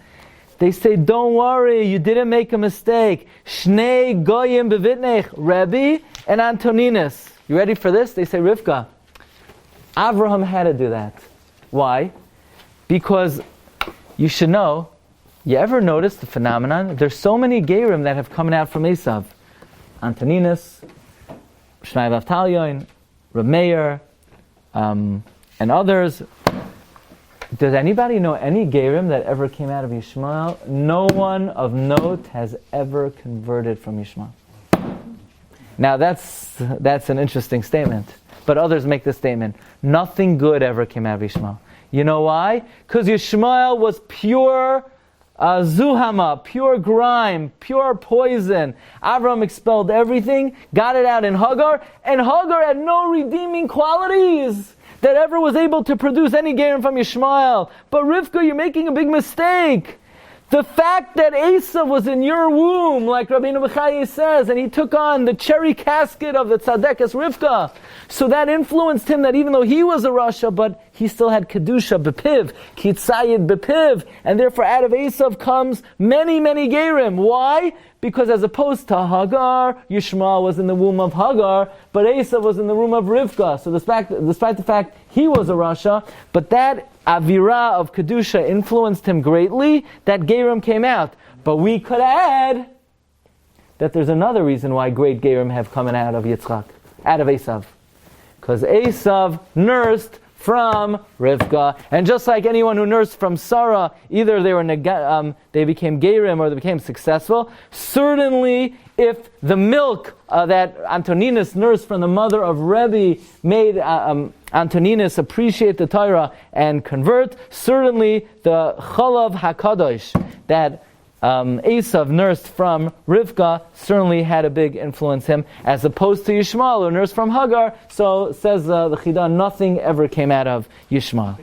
They say, don't worry, you didn't make a mistake. Shnei goyim bevitnech, Rebbe and Antoninus. You ready for this? They say, Rivka, Avraham had to do that. Why? Because you should know, you ever notice the phenomenon? There's so many Gerim that have come out from Esav. Antoninus, Shnai Vavtalyon, Reb Meir, and others. Does anybody know any Gerim that ever came out of Yishmael? No one of note has ever converted from Yishmael. Now that's an interesting statement. But others make this statement. Nothing good ever came out of Yishmael. You know why? Because Yishmael was pure zuhama, pure grime, pure poison. Avram expelled everything, got it out in Hagar, and Hagar had no redeeming qualities that ever was able to produce any Gerim from Yishmael. But Rivka, you're making a big mistake. The fact that Esav was in your womb, like Rabbeinu Bechaya says, and he took on the cherry casket of the Tzaddikas Rivka, so that influenced him that even though he was a Rasha, but he still had Kedusha Bepiv, Kitzayid Bepiv, and therefore out of Esav comes many, many Gerim. Why? Because as opposed to Hagar, Yishmael was in the womb of Hagar, but Esav was in the womb of Rivka. So despite the fact he was a Rasha, but that Avira of Kedusha influenced him greatly, that Gerim came out. But we could add that there's another reason why great Gerim have come out of Yitzchak, out of Esav. Because Esav nursed from Rivka. And just like anyone who nursed from Sarah, either they became Gerim or they became successful. Certainly, if the milk that Antoninus nursed from the mother of Rebbe made Antoninus appreciate the Torah and convert, certainly the Chalav HaKadosh that Esav nursed from Rivka certainly had a big influence him, as opposed to Yishmael who nursed from Hagar. So says the Chidah, nothing ever came out of Yishmael.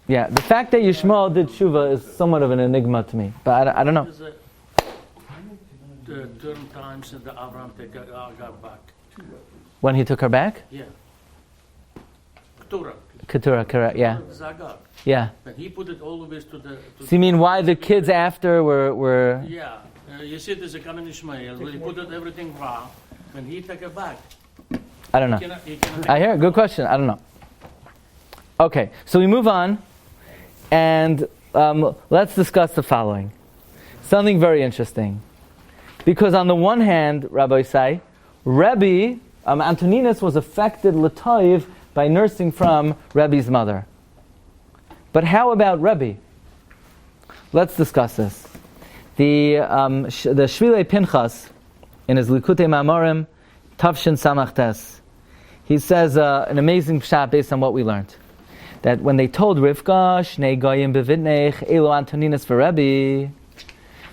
Yeah, the fact that Yishmael did tshuva is somewhat of an enigma to me, but I don't know. The term times that the Abraham took Hagar back. When he took her back? Yeah. Torah. Keturah, correct, yeah. Yeah. But he put it always to the... So you mean why the kids after were... Yeah. You see there's a common Ishmael, where he put it everything wrong, when he took it back. I don't know. I hear it. Good question. I don't know. Okay, so we move on, and let's discuss the following. Something very interesting. Because on the one hand, Rabbi say, Rebbe, Antoninus was affected l'toiv by nursing from Rebbe's mother. But how about Rebbe? Let's discuss this. The Shvilei Pinchas, in his Likutei Ma'amorim, Tavshin Samachtes, he says an amazing pshat based on what we learned. That when they told Rivka, Shnei Goyim Bevitnech, Elo Antoninus for Rebbe,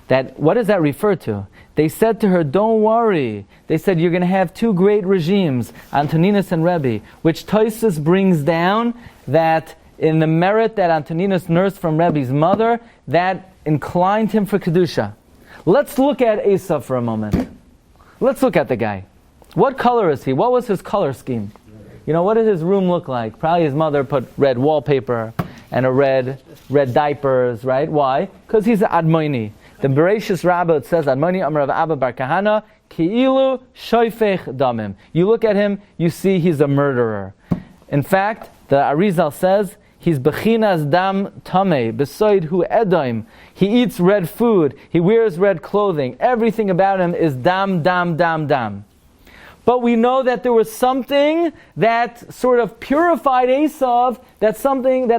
that what does that refer to? They said to her, don't worry. They said, you're going to have two great regimes, Antoninus and Rebbe, which Tosfos brings down that in the merit that Antoninus nursed from Rebbe's mother, that inclined him for Kedusha. Let's look at Esav for a moment. Let's look at the guy. What color is he? What was his color scheme? You know, what did his room look like? Probably his mother put red wallpaper and a red diapers, right? Why? Because he's an Admoini. The Bereshis Rabbah, it says, Admoni Amar Rav Abba Bar Kahana, Ki'ilu Shoifech Damim. You look at him, you see he's a murderer. In fact, the Arizal says, he's Bechinas Dam Tameh, Besoid Hu Edoim. He eats red food, he wears red clothing. Everything about him is dam, dam, dam, dam. But we know that there was something that sort of purified Esav, that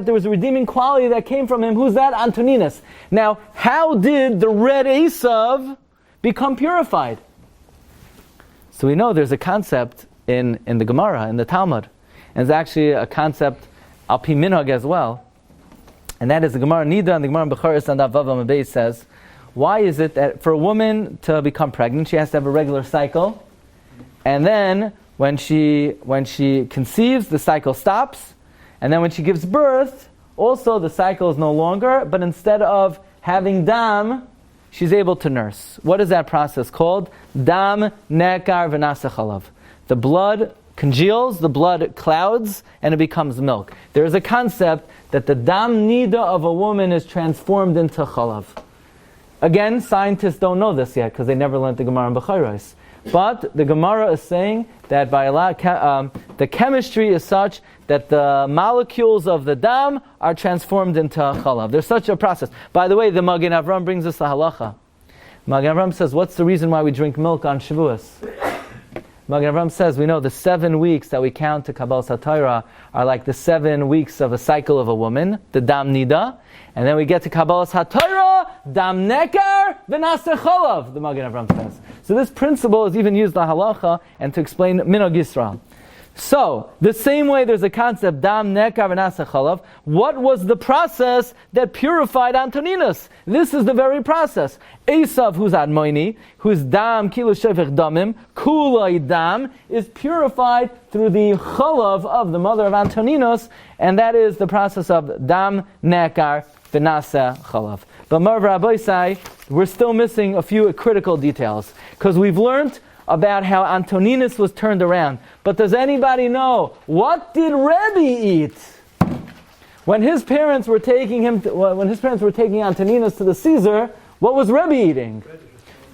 there was a redeeming quality that came from him. Who's that? Antoninus. Now, how did the red Esav become purified? So we know there's a concept in the Gemara, in the Talmud. And it's actually a concept al pi minhag as well. And that is the Gemara Nida and the Gemara Becharis and Avavam Abayis says, why is it that for a woman to become pregnant, she has to have a regular cycle? and then when she conceives, the cycle stops, and then when she gives birth, also the cycle is no longer, but instead of having dam, she's able to nurse. What is that process called? Dam nekar v'nasa chalav. The blood congeals, the blood clouds, and it becomes milk. There is a concept that the dam nida of a woman is transformed into chalav. Again, scientists don't know this yet because they never learned the Gemara in Bechayros. But the Gemara is saying that by the chemistry is such that the molecules of the dam are transformed into chalav. There's such a process. By the way, the Magen Avram brings us the halacha. Magen Avram says, what's the reason why we drink milk on Shavuos? Magen Avram says, we know the 7 weeks that we count to Kabbalas HaTorah are like the 7 weeks of a cycle of a woman, the dam nida, and then we get to Kabbalas HaTorah, dam nekar v'naseh chalav, the Magen Avram says. So this principle is even used in halacha and to explain Minog Yisrael. So, the same way there's a concept, dam nekar v'naseh chalav, what was the process that purified Antoninus? This is the very process. Esav, who's admoini, whose dam kilu shefech damim, kulai dam, is purified through the chalav of the mother of Antoninus, and that is the process of dam nekar v'naseh chalav. But Marv Rabbi say, we're still missing a few critical details, because we've learned about how Antoninus was turned around. But does anybody know, what did Rebbe eat? When his parents were taking Antoninus to the Caesar, what was Rebbe eating?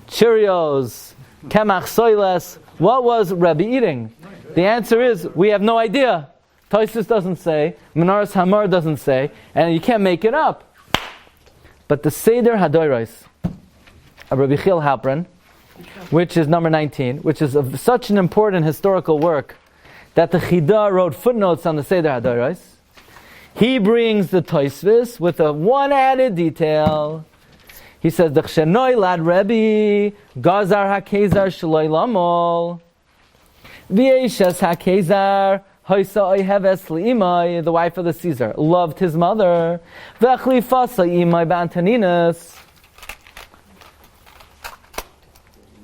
Cheerios, Kemach Soiles. What was Rebbe eating? The answer is, we have no idea. Toldos doesn't say, Menaras Hamar doesn't say, and you can't make it up. But the Seder Hadoros of Rabbi Chil Halpern, which is number 19, which is such an important historical work that the Chida wrote footnotes on the Seder Hadoros. He brings the Tosfos with a one added detail. He says, the Chshenoi lad Rebbe, Gazar HaKezar Shaloi Lamol, V'yeshes HaKezar, Hoysa Oyheves Li'imai, the wife of the Caesar, loved his mother, V'achlifasa Imai B'Antoninus,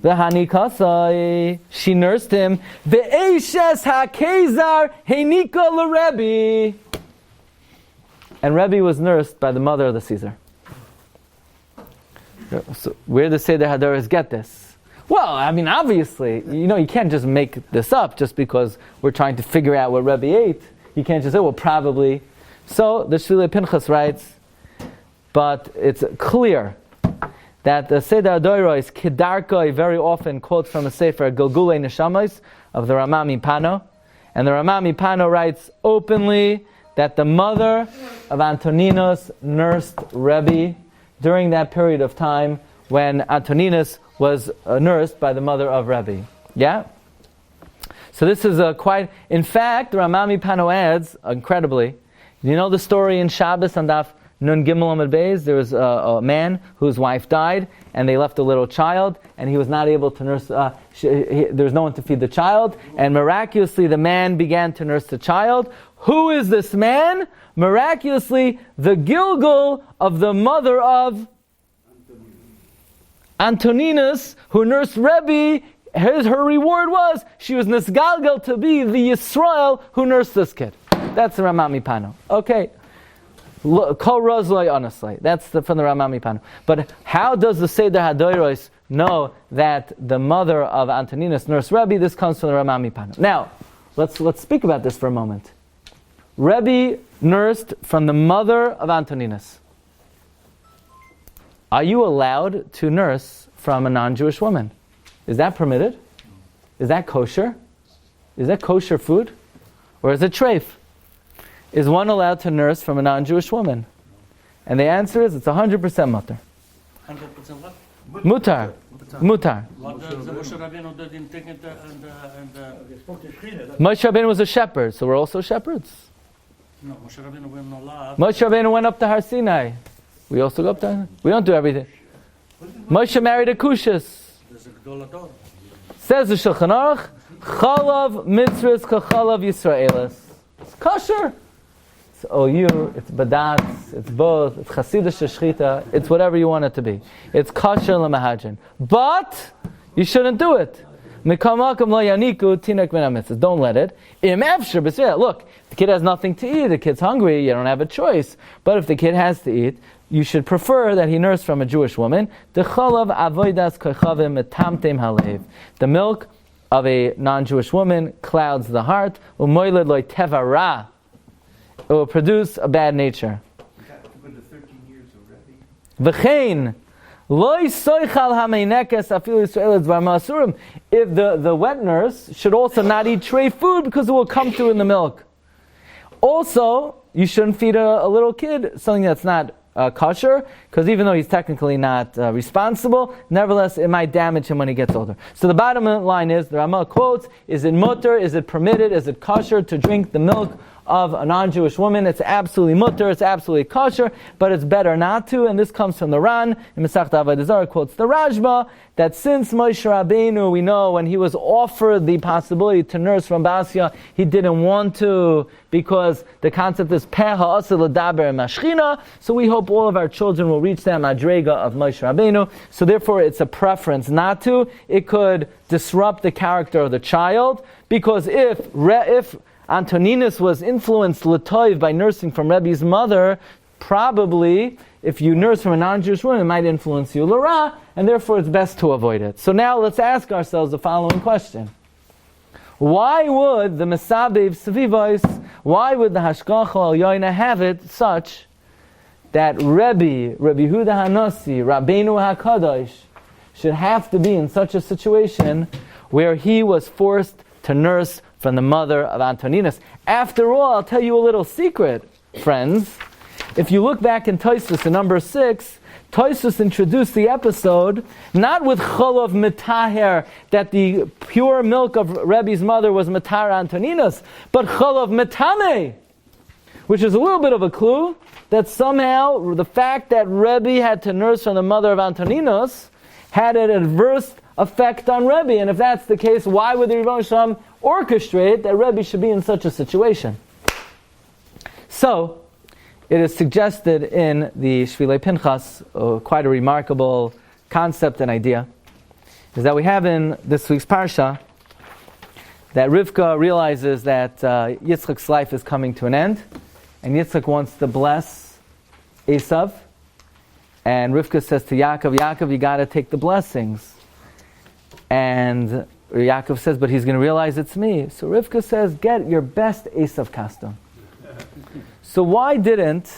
V'hani kasai, she nursed him. V'eishes ha'kezar heinika l'Rebbe. And Rebbe was nursed by the mother of the Caesar. So where does Seder Hadoros get this? Well, I mean, obviously, you can't just make this up just because we're trying to figure out what Rebbe ate. You can't just say, well, probably. So the Shulei Pinchas writes, but it's clear that the Seder Hadoros, Kedarkoi, very often quotes from a Sefer Gilgulei Neshamas of the Ramami Pano. And the Ramami Pano writes openly that the mother of Antoninus nursed Rebbe during that period of time when Antoninus was nursed by the mother of Rebbe. Yeah? So this is in fact, the Ramami Pano adds, incredibly, you know the story in Shabbos and Daf Nun Gimel Amud Beis, there was a man whose wife died, and they left a little child, and he was not able to nurse, there was no one to feed the child, and miraculously the man began to nurse the child. Who is this man? Miraculously, the Gilgul of the mother of Antoninus, who nursed Rebbe. Her reward was, she was nisgalgal to be the Yisrael who nursed this kid. That's the Ramami Pano. Okay. Kol Rozloi honestly. That's from the Ramami Pano. But how does the Seder Hadoros know that the mother of Antoninus nursed Rebbe? This comes from the Ramami Pano. Now, let's speak about this for a moment. Rebbe nursed from the mother of Antoninus. Are you allowed to nurse from a non-Jewish woman? Is that permitted? Is that kosher? Is that kosher food? Or is it treif? Is one allowed to nurse from a non-Jewish woman? And the answer is, it's 100% mutar. 100% what? Mutar. Mutar. What the Moshe Rabbeinu didn't take it Moshe Rabbeinu was a shepherd, so we're also shepherds. No, Moshe Rabbeinu went no law. Moshe Rabbeinu went up to Har Sinai. We also go up there. We don't do everything. Moshe married a Kushas. Says the Shulchan Aruch, Chalav mitzvahs kachalav Yisraelis. It's kosher. It's OU, it's Badatz, it's both, it's Chasidish Shechita, it's whatever you want it to be. It's kosher l'mahajin. But you shouldn't do it. Mikamakam lo yaniku tinek min hamitzvah. Don't let it. Im efshar b'sveh. Look, the kid has nothing to eat. The kid's hungry. You don't have a choice. But if the kid has to eat, you should prefer that he nurse from a Jewish woman. The chalav avodas koichavim metamtem halev. The milk of a non-Jewish woman clouds the heart. Umoyled loy tevara. It will produce a bad nature. V'chein. If the wet nurse should also not eat tray food because it will come through in the milk. Also, you shouldn't feed a little kid something that's not kosher, because even though he's technically not responsible, nevertheless it might damage him when he gets older. So the bottom line is, the Ramah quotes, is it mutter, is it permitted, is it kosher to drink the milk of a non-Jewish woman? It's absolutely mutter, it's absolutely kosher, but it's better not to, and this comes from the Ran, in Masechet Avodah Zarah, quotes the Rajba, that since Moshe Rabbeinu, we know when he was offered the possibility to nurse from Basya, he didn't want to, because the concept is Peh ha'aseh l'daber mashchina, so we hope all of our children will reach that madrega of Moshe Rabbeinu, so therefore it's a preference not to. It could disrupt the character of the child, because if Antoninus was influenced l'toiv by nursing from Rebbe's mother, probably if you nurse from a non-Jewish woman, it might influence you l'ra, and therefore it's best to avoid it. So now let's ask ourselves the following question. Why would the Mesabev Sevivos, why would the Hashgacha al Yoina have it such that Rebbe Yehuda Hanasi, Rabbeinu HaKadosh, should have to be in such a situation where he was forced to nurse from the mother of Antoninus? After all, I'll tell you a little secret, friends. If you look back in Toldos in number 6, Toldos introduced the episode not with cholav metaher, that the pure milk of Rebbe's mother was matar Antoninus, but cholav metame, which is a little bit of a clue that somehow the fact that Rebbe had to nurse from the mother of Antoninus had an adverse effect on Rebbe. And if that's the case, why would the Rebbe Shalom orchestrate that Rebbe should be in such a situation? So, it is suggested in the Shvilei Pinchas, quite a remarkable concept and idea, is that we have in this week's Parsha that Rivka realizes that Yitzchak's life is coming to an end, and Yitzchak wants to bless Esav, and Rivka says to Yaakov, you got to take the blessings. And Yaakov says, but he's going to realize it's me. So Rivka says, get your best Esav costume. So why didn't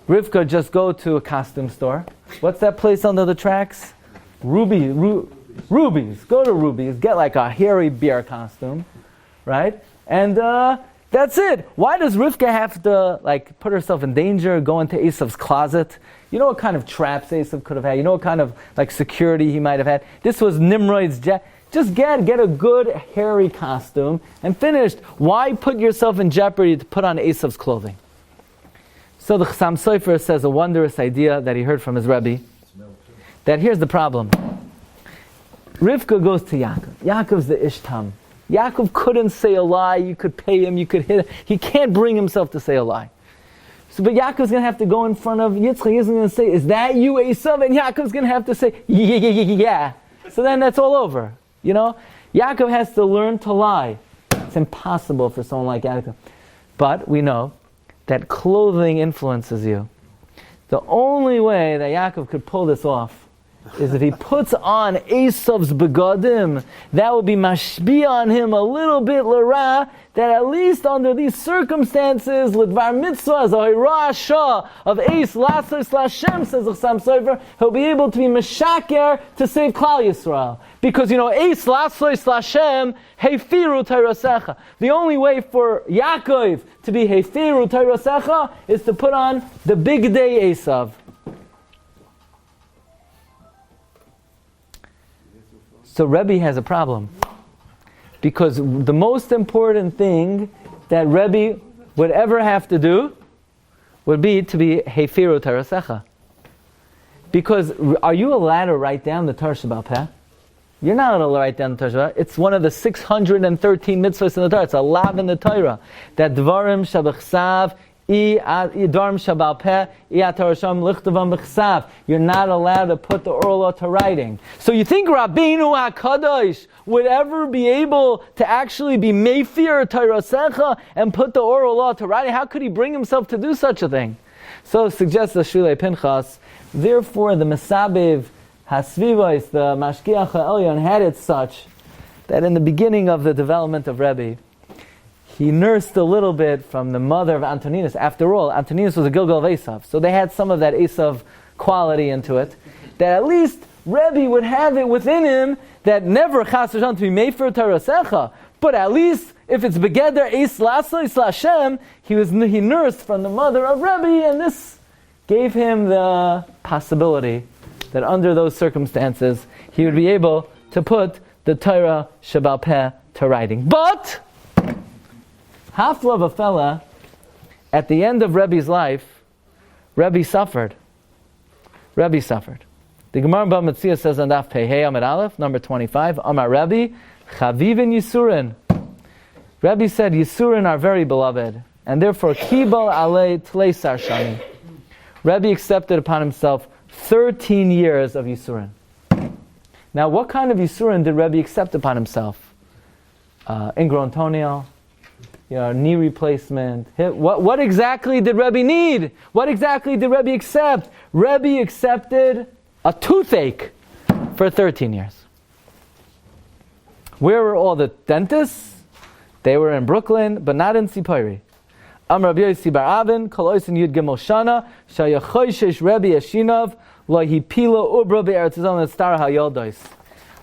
Rivka just go to a costume store? What's that place under the tracks? Ruby's. Go to Ruby's. Get like a hairy bear costume, right? And that's it. Why does Rivka have to put herself in danger, go into Esav's closet? You know what kind of traps Esav could have had? You know what kind of security he might have had? This was Nimrod's jet. Just get a good hairy costume and finished. Why put yourself in jeopardy to put on Esav's clothing? So the Chassam Sofer says a wondrous idea that he heard from his Rebbe, that here's the problem. Rivka goes to Yaakov. Yaakov's the Ishtam. Yaakov couldn't say a lie. You could pay him, you could hit him. He can't bring himself to say a lie. So, but Yaakov's going to have to go in front of Yitzchak. He's going to say, is that you, Esav? And Yaakov's going to have to say, yeah. So then that's all over. You know? Yaakov has to learn to lie. It's impossible for someone like Yaakov. But we know that clothing influences you. The only way that Yaakov could pull this off is if he puts on Esav's begadim. That will be mashbi on him a little bit l'ra, that at least under these circumstances, l'dvar mitzvah, zahira shah of Eis lasos l'Hashem, says the Chassam Sofer, he'll be able to be meshaker to save Klal Yisrael. Because Eis lasos l'Hashem, heifiru tayrasecha. The only way for Yaakov to be heifiru tayrasecha is to put on the big day Esav. So Rebbe has a problem, because the most important thing that Rebbe would ever have to do would be to be Heifiru Tarasecha. Because are you allowed to write down the Torah Sheba'al Peh? You're not allowed to write down the Torah Sheba'al Peh. It's one of the 613 mitzvahs in the Torah. It's a lav in the Torah. That Dvarim Shabachsav You're not allowed to put the oral law to writing. So you think Rabbeinu HaKadosh would ever be able to actually be Meifir Torah and put the oral law to writing? How could he bring himself to do such a thing? So suggests the Shvilei Pinchas, therefore the Mesabev Hasvivos, the Mashgiach HaElyon, had it such that in the beginning of the development of Rebbe, he nursed a little bit from the mother of Antoninus. After all, Antoninus was a Gilgal of Esav, so they had some of that Esav quality into it, that at least Rebbe would have it within him that never Chas V'Shalom to be Mefer Tarasecha, but at least if it's Begeder Eis Lasso Eis Lashem, he nursed from the mother of Rebbe, and this gave him the possibility that under those circumstances he would be able to put the Torah Shebal Peh to writing. But Hafla of a fella, at the end of Rebbe's life, Rebbe suffered. Rebbe suffered. The Gemara in Bava Metzia says on Daf Pei Hey Amud Aleph, number 25, Amar Rebbe, Chavivin Yisurin. Rebbe said, Yisurin are very beloved, and therefore, Kibal Alei Tleisar Shani. Rebbe accepted upon himself 13 years of Yisurin. Now, what kind of Yisurin did Rebbe accept upon himself? Ingrown toenail, knee replacement. What exactly did Rebbe need? What exactly did Rebbe accept? Rebbe accepted a toothache for 13 years. Where were all the dentists? They were in Brooklyn, but not in Sipori. Rabbi Yossi bar Avin, Kol Oisin Yud Gimel Shana, Shayachoyshesh Rebbe Yashinav, Lo Hipila Ubra Be'eretz Yisrael Star HaYoldos.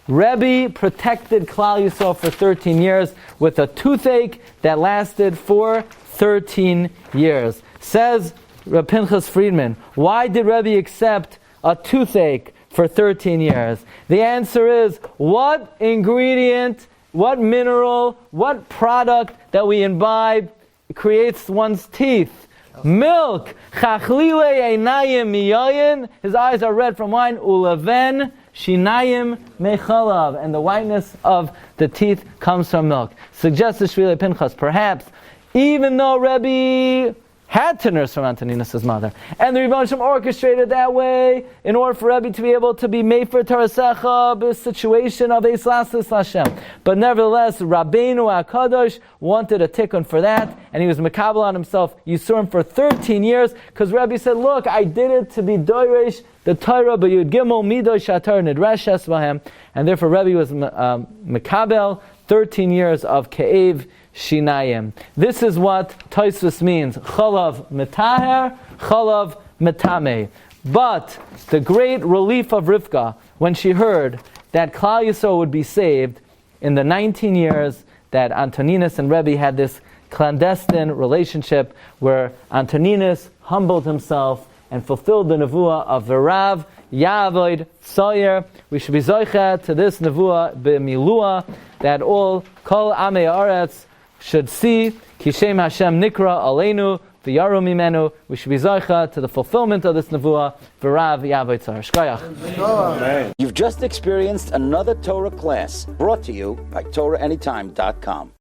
Rebbe protected Klal Yisrael for 13 years with a toothache that lasted for 13 years. Says Reb Pinchas Friedman, why did Rebbe accept a toothache for 13 years? The answer is, what ingredient, what mineral, what product that we imbibe creates one's teeth? Milk. Chachlile einayim miyayin. His eyes are red from wine. Uleven shinayim mechalav. And the whiteness of the teeth comes from milk. Suggests the Shvilei Pinchas, perhaps, even though Rebbe had to nurse from Antoninus' mother, and the Rebbe Shem orchestrated that way in order for Rebbe to be able to be made for Tarasecha, the situation of Eis Lasses Hashem. But nevertheless, Rabbeinu HaKadosh wanted a tikkun for that, and he was mekabel on himself Yisurim for 13 years, because Rebbe said, look, I did it to be doiresh the Torah, but Yud Gimel Midosh Shatar Nidreshes Vahem, and therefore Rebbe was mekabel 13 years of Ke'ev Shinayim. This is what Tosfos means. Chalav metaher, chalav metame. But the great relief of Rivka, when she heard that Klal Yisrael would be saved in the 19 years that Antoninus and Rebbe had this clandestine relationship where Antoninus humbled himself and fulfilled the nevuah of Verav Ya'avoid Tzoyer. We should be zoicha to this nevuah b'milua, that all kol amei haaretz should see Kishem Hashem Nikra Aleinu V'yaru Mimenu. We should be zoicha to the fulfillment of this nevuah. V'rav Ya'avoid Tzoyer. Shkoyach. You've just experienced another Torah class brought to you by TorahAnytime.com.